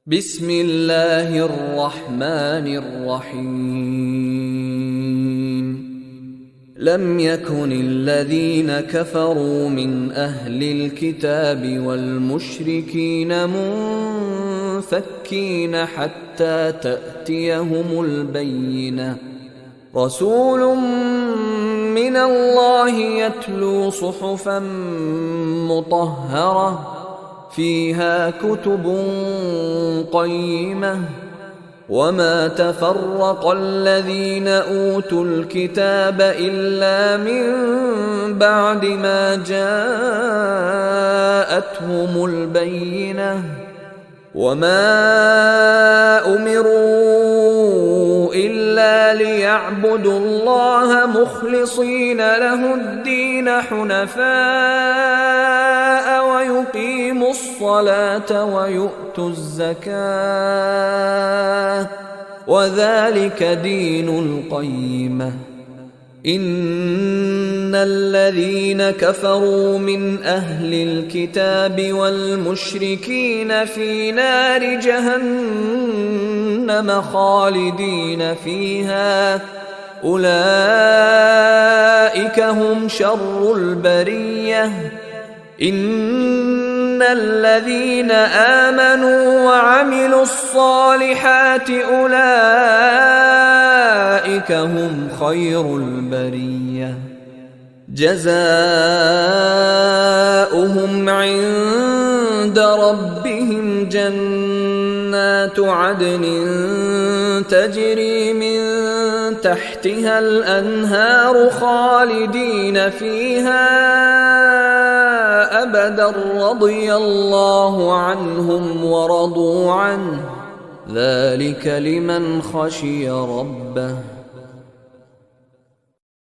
بسم الله الرحمن الرحيم لم يكن الذين كفروا من أهل الكتاب والمشركين منفكين حتى تأتيهم البينة رسول من الله يتلو صحفا مطهرة فيها كتب قيمة وما تفرق الذين أوتوا الكتاب إلا من بعد ما جاءتهم البينة وما أمروا إلا ليعبدوا الله مخلصين له الدين حنفاء ويقيموا الصلاة ويؤتوا الزكاة وذلك دين القيمة إن الذين كفروا من أهل الكتاب والمشركين في نار جهنم خالدين فيها أولئك هم شر البرية إن الذين آمنوا وعملوا الصالحات أولئك هم خير البرية جزاؤهم عند ربهم جنات عدن تجري من تحتها الأنهار خالدين فيها أبدا رضي الله عنهم ورضوا عنه ذلك لمن خشي ربه